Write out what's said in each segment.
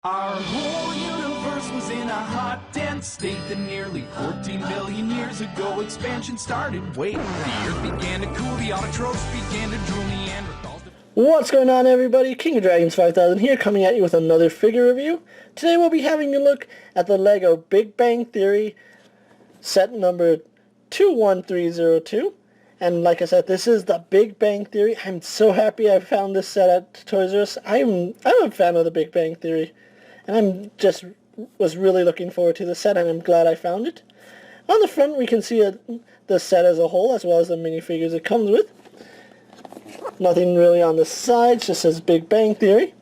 Our whole universe was in a hot, dense state that nearly 14 billion years ago expansion started. Wait, the earth began to cool, the autotrophs began to drool, Neanderthals... What's going on, everybody? King of Dragons 5000 here, coming at you with another figure review. Today we'll be having a look at the LEGO Big Bang Theory set number 21302. And like I said, this is the Big Bang Theory. I'm so happy I found this set at Toys R Us. I'm a fan of the Big Bang Theory. And was really looking forward to the set, and I'm glad I found it. On the front we can see the set as a whole, as well as the minifigures it comes with. Nothing really on the sides, just says Big Bang Theory.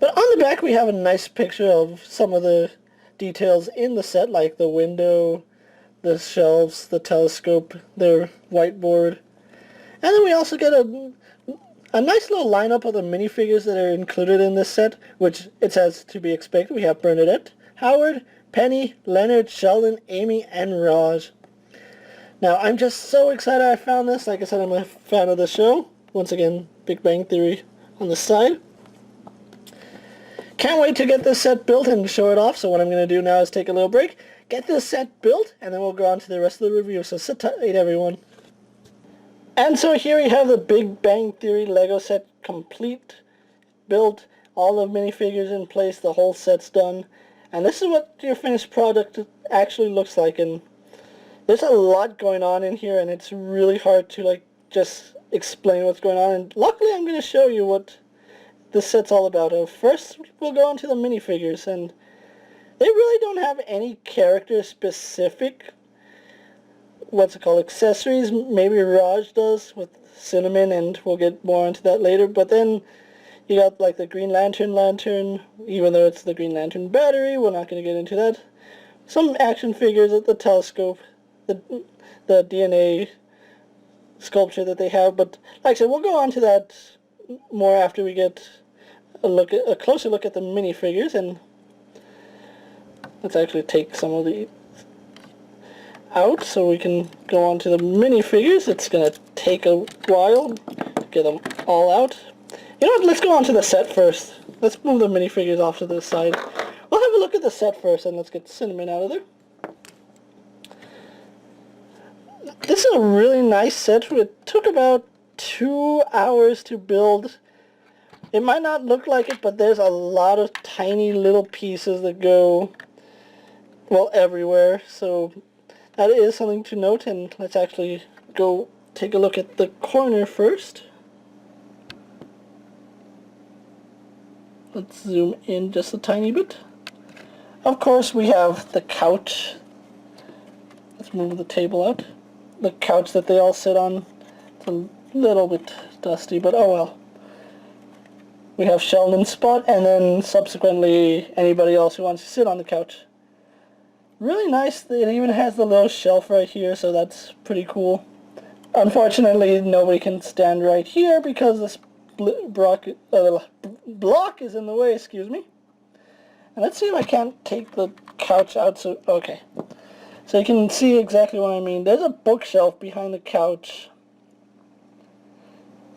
But on the back we have a nice picture of some of the details in the set, like the window, the shelves, the telescope, their whiteboard. And then we also get a nice little lineup of the minifigures that are included in this set, which it's as to be expected. We have Bernadette, Howard, Penny, Leonard, Sheldon, Amy, and Raj. Now, I'm just so excited I found this. Like I said, I'm a fan of the show. Once again, Big Bang Theory on the side. Can't wait to get this set built and show it off, so what I'm going to do now is take a little break, get this set built, and then we'll go on to the rest of the review. So sit tight, everyone. And so here we have the Big Bang Theory Lego set complete, built, all the minifigures in place, the whole set's done. And this is what your finished product actually looks like. And there's a lot going on in here, and it's really hard to just explain what's going on. And luckily I'm going to show you what this set's all about. First we'll go on to the minifigures, and they really don't have any character specific accessories. Maybe Raj does with Cinnamon, and we'll get more into that later. But then you got like the Green Lantern, even though it's the Green Lantern battery, we're not going to get into that. Some action figures at the telescope, the DNA sculpture that they have. But like I said, we'll go on to that more after we get a closer look at the minifigures. And let's actually take some of the out so we can go on to the minifigures. It's going to take a while to get them all out. You know what, let's go on to the set first. Let's move the minifigures off to the side. We'll have a look at the set first, and let's get Cinnamon out of there. This is a really nice set. It took about 2 hours to build. It might not look like it, but there's a lot of tiny little pieces that go, well, everywhere. So that is something to note, and let's actually go take a look at the corner first. Let's zoom in just a tiny bit. Of course, we have the couch. Let's move the table out. The couch that they all sit on. It's a little bit dusty, but oh well. We have Sheldon's spot, and then subsequently anybody else who wants to sit on the couch. Really nice. It even has the little shelf right here, so that's pretty cool. Unfortunately, nobody can stand right here because this block is in the way, excuse me. And let's see if I can't take the couch out. So okay. So you can see exactly what I mean. There's a bookshelf behind the couch.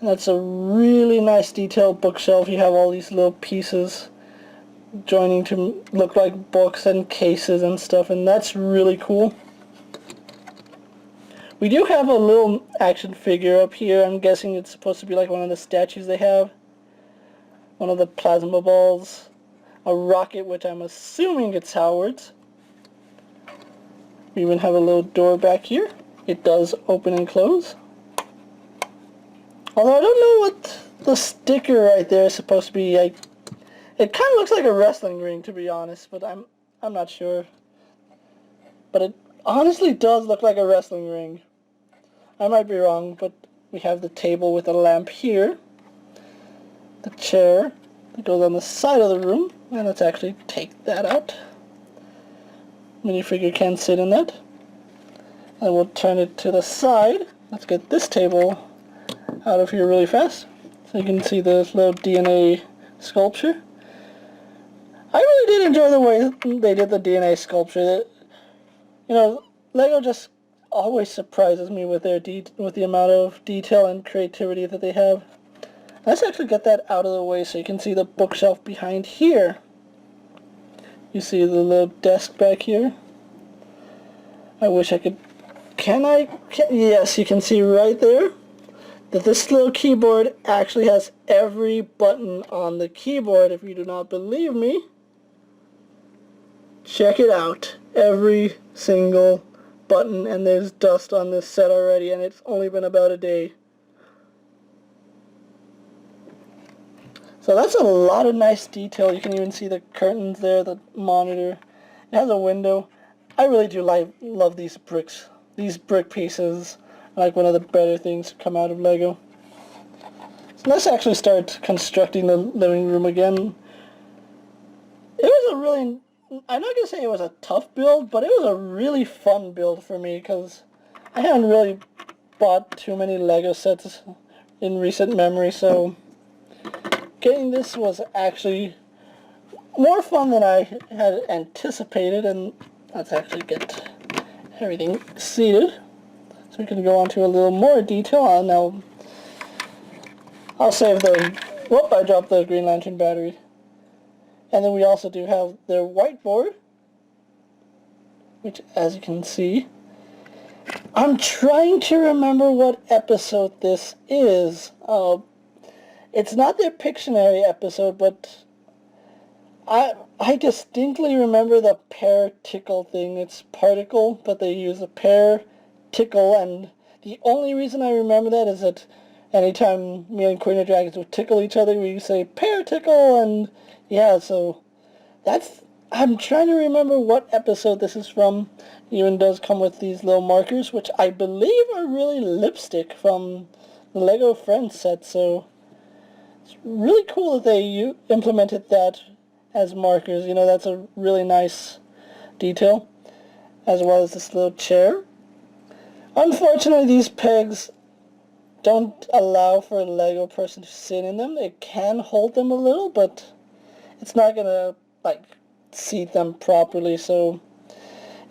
And that's a really nice detailed bookshelf. You have all these little pieces joining to look like books and cases and stuff, and that's really cool. We do have a little action figure up here. I'm guessing it's supposed to be like one of the statues they have. One of the plasma balls. A rocket, which I'm assuming it's Howard's. We even have a little door back here. It does open and close. Although I don't know what the sticker right there is supposed to be. It kind of looks like a wrestling ring, to be honest, but I'm not sure. But it honestly does look like a wrestling ring. I might be wrong, but we have the table with a lamp here. The chair that goes on the side of the room. And let's actually take that out. Minifigure can sit in that. And we'll turn it to the side. Let's get this table out of here really fast, so you can see the little DNA sculpture. I really did enjoy the way they did the DNA sculpture. You know, LEGO just always surprises me with the amount of detail and creativity that they have. Let's actually get that out of the way so you can see the bookshelf behind here. You see the little desk back here? I wish I could... Yes, you can see right there that this little keyboard actually has every button on the keyboard. If you do not believe me, check it out. Every single button, and there's dust on this set already, and it's only been about a day. So that's a lot of nice detail. You can even see the curtains there, the monitor. It has a window. I really do love these bricks. These brick pieces are like one of the better things to come out of Lego. So let's actually start constructing the living room again. It was a really, I'm not going to say it was a tough build, but it was a really fun build for me because I haven't really bought too many Lego sets in recent memory, so getting this was actually more fun than I had anticipated. And let's actually get everything seated so we can go on to a little more detail. Now I'll save the... Whoop, I dropped the Green Lantern battery. And then we also do have their whiteboard, which, as you can see, I'm trying to remember what episode this is. It's not their Pictionary episode, but I distinctly remember the pear tickle thing. It's particle, but they use a pear tickle, and the only reason I remember that is that anytime me and Queen of Dragons would tickle each other, we say pear tickle, and yeah, so that's... I'm trying to remember what episode this is from. It even does come with these little markers, which I believe are really lipstick from the Lego Friends set, so it's really cool that they implemented that as markers. You know, that's a really nice detail, as well as this little chair. Unfortunately, these pegs don't allow for a Lego person to sit in them. They can hold them a little, but it's not gonna, like, seat them properly, so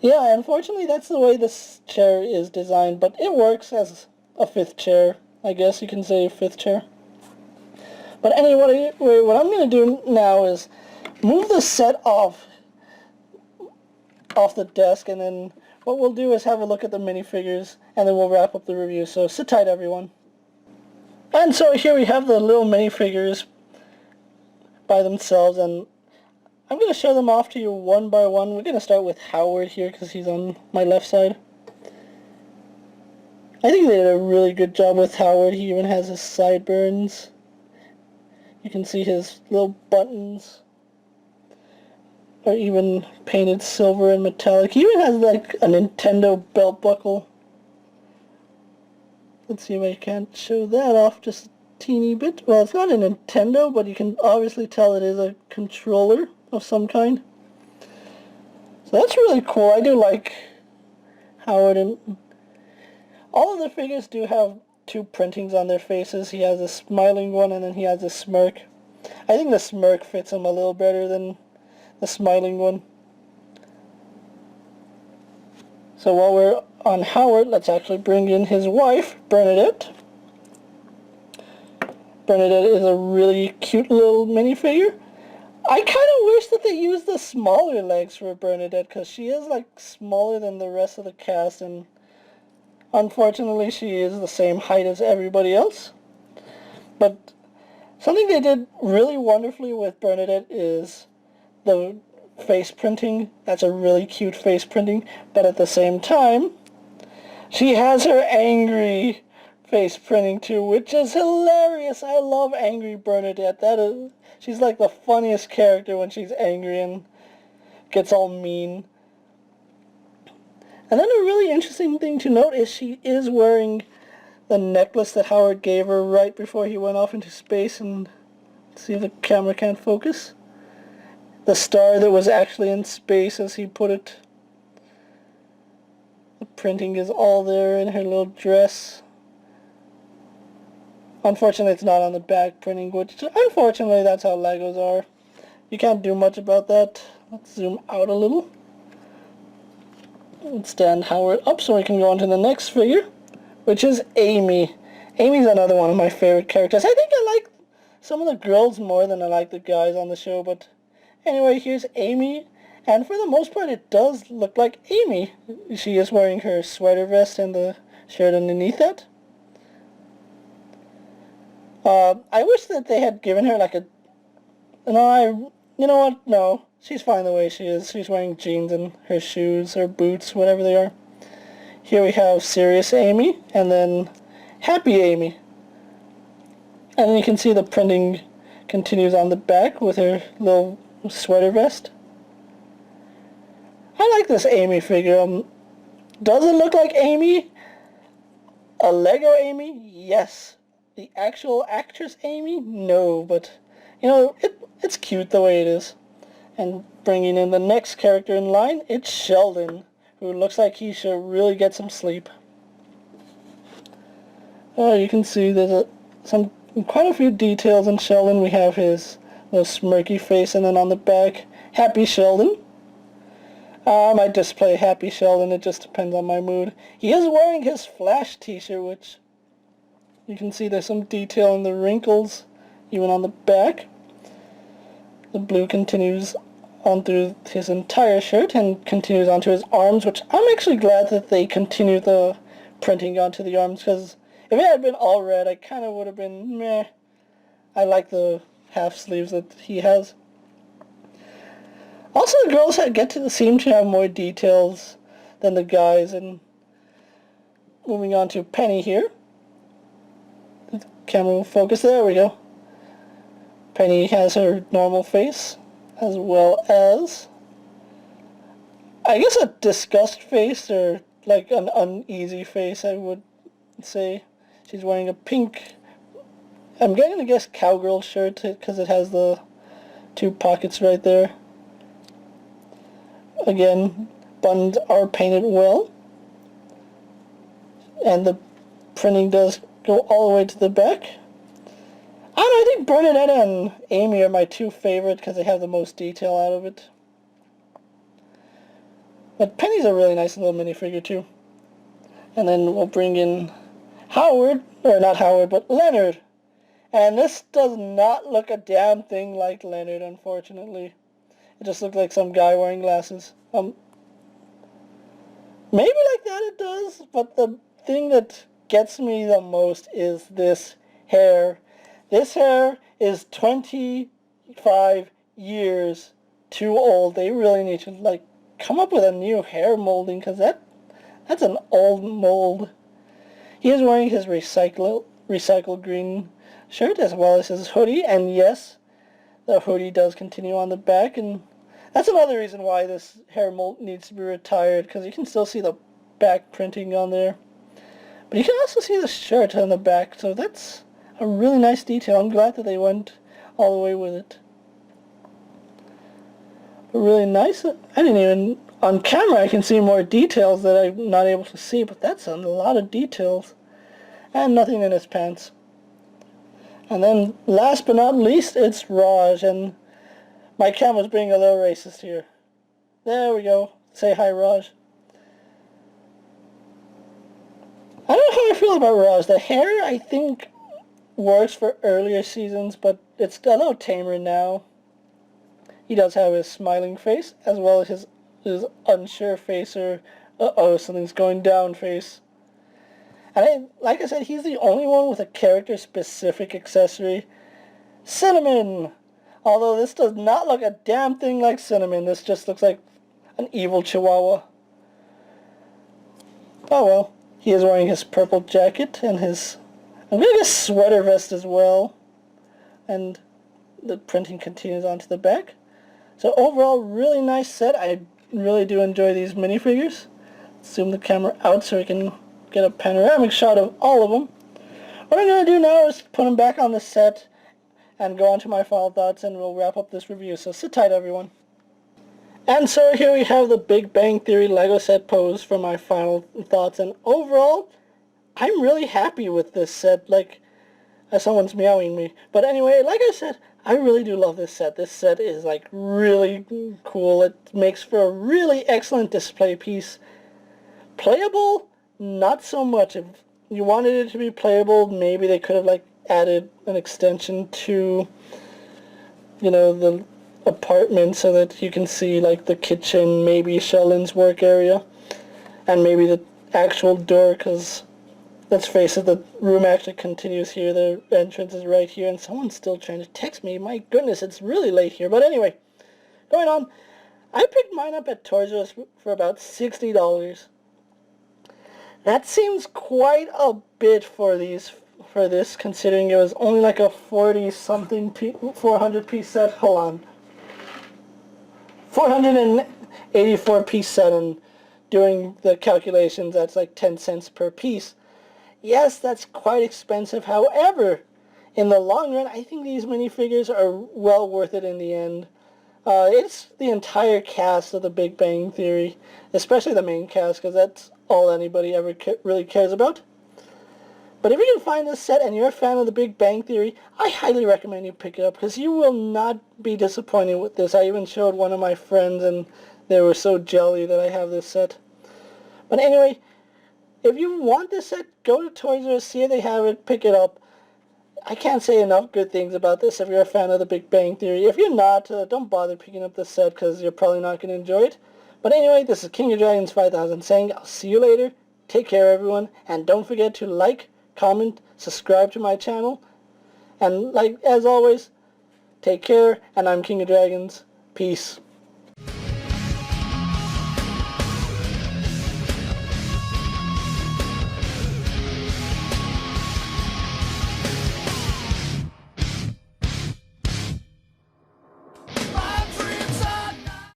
yeah, unfortunately that's the way this chair is designed, but it works as a fifth chair. I guess you can say a fifth chair. But anyway, what I'm going to do now is move the set off the desk, and then what we'll do is have a look at the minifigures, and then we'll wrap up the review, so sit tight everyone. And so here we have the little minifigures by themselves, and I'm going to show them off to you one by one. We're going to start with Howard here because he's on my left side. I think they did a really good job with Howard. He even has his sideburns. You can see his little buttons are even painted silver and metallic. He even has like a Nintendo belt buckle. Let's see if I can't show that off just a teeny bit. Well, it's not a Nintendo, but you can obviously tell it is a controller of some kind. So that's really cool. I do like Howard, and all of the figures do have two printings on their faces. He has a smiling one, and then he has a smirk. I think the smirk fits him a little better than the smiling one. So while we're on Howard, let's actually bring in his wife, Bernadette. Bernadette is a really cute little minifigure. I kind of wish that they used the smaller legs for Bernadette, because she is like smaller than the rest of the cast, and unfortunately she is the same height as everybody else. But something they did really wonderfully with Bernadette is the face printing. That's a really cute face printing, but at the same time she has her angry face printing too, which is hilarious. I love angry Bernadette. She's like the funniest character when she's angry and gets all mean. And then a really interesting thing to note is she is wearing the necklace that Howard gave her right before he went off into space. And let's see if the camera can't focus. The star that was actually in space, as he put it. The printing is all there in her little dress. Unfortunately, it's not on the back printing, which, unfortunately, that's how Legos are. You can't do much about that. Let's zoom out a little. Let's stand Howard up so we can go on to the next figure, which is Amy. Amy's another one of my favorite characters. I think I like some of the girls more than I like the guys on the show, but anyway, here's Amy, and for the most part it does look like Amy. She is wearing her sweater vest and the shirt underneath that. I wish that they had given her like a... No, you know what? No. She's fine the way she is. She's wearing jeans and her shoes or boots, whatever they are. Here we have Serious Amy and then Happy Amy. And then you can see the printing continues on the back with her little sweater vest. I like this Amy figure. Does it look like Amy? A Lego Amy? Yes. The actual actress Amy? No, but you know, it's cute the way it is. And bringing in the next character in line, it's Sheldon, who looks like he should really get some sleep. Oh, you can see there's quite a few details in Sheldon. We have his little smirky face, and then on the back, Happy Sheldon. I might just play Happy Sheldon, it just depends on my mood. He is wearing his Flash t-shirt, which you can see there's some detail in the wrinkles, even on the back. The blue continues on through his entire shirt and continues onto his arms, which I'm actually glad that they continue the printing onto the arms, because if it had been all red, I kind of would have been meh. I like the half sleeves that he has. Also, the girls seem to have more details than the guys. And moving on to Penny here. The camera will focus. There we go. Penny has her normal face, as well as, I guess, a disgust face, or like an uneasy face, I would say. She's wearing a pink, I'm going to guess cowgirl shirt, because it has the two pockets right there. Again, buttons are painted well, and the printing does go all the way to the back. I don't know, I think Bernadette and Amy are my two favorite because they have the most detail out of it. But Penny's a really nice little minifigure too. And then we'll bring in Howard, or not Howard, but Leonard. And this does not look a damn thing like Leonard, unfortunately. It just looked like some guy wearing glasses. Maybe like that it does, but the thing that gets me the most is this hair. This hair is 25 years too old. They really need to like come up with a new hair molding, because that's an old mold. He is wearing his recycled green shirt as well as his hoodie, and yes, the hoodie does continue on the back, and that's another reason why this hair mold needs to be retired, because you can still see the back printing on there. But you can also see the shirt on the back, so that's a really nice detail. I'm glad that they went all the way with it. But really nice. I didn't even, on camera I can see more details that I'm not able to see, but that's a lot of details. And nothing in his pants. And then last but not least, it's Raj, and my camera's being a little racist here. There we go. Say hi, Raj. I don't know how I feel about Raj. The hair, I think, works for earlier seasons, but it's a little tamer now. He does have his smiling face, as well as his unsure face, or uh-oh, something's going down face. And like I said, he's the only one with a character-specific accessory. Cinnamon! Although this does not look a damn thing like Cinnamon. This just looks like an evil chihuahua. Oh well. He is wearing his purple jacket and his, I'm going to guess, sweater vest as well. And the printing continues onto the back. So overall, really nice set. I really do enjoy these minifigures. Zoom the camera out so we can get a panoramic shot of all of them. What I'm going to do now is put them back on the set and go on to my final thoughts, and we'll wrap up this review. So sit tight, everyone. And so here we have the Big Bang Theory Lego set pose for my final thoughts. And overall, I'm really happy with this set. Like, someone's meowing me. But anyway, like I said, I really do love this set. This set is like really cool. It makes for a really excellent display piece. Playable? Not so much. If you wanted it to be playable, maybe they could have like added an extension to, you know, the apartment so that you can see like the kitchen, maybe Sheldon's work area, and maybe the actual door, because let's face it, the room actually continues here. The entrance is right here, and someone's still trying to text me. My goodness, it's really late here. But anyway, going on, I picked mine up at Toys R Us for about $60. That seems quite a bit for this, considering it was only like a 40-something 400-piece set. Hold on. 484-piece set, and doing the calculations, that's like 10 cents per piece. Yes, that's quite expensive. However, in the long run, I think these minifigures are well worth it in the end. It's the entire cast of The Big Bang Theory, especially the main cast, because that's all anybody ever really cares about. But if you can find this set and you're a fan of The Big Bang Theory, I highly recommend you pick it up, because you will not be disappointed with this. I even showed one of my friends, and they were so jelly that I have this set. But anyway, if you want this set, go to Toys R Us, see if they have it, pick it up. I can't say enough good things about this if you're a fan of The Big Bang Theory. If you're not, don't bother picking up this set, because you're probably not going to enjoy it. But anyway, this is King of Dragons 5000 saying I'll see you later. Take care, everyone. And don't forget to like, comment, subscribe to my channel. And like as always, take care. And I'm King of Dragons. Peace.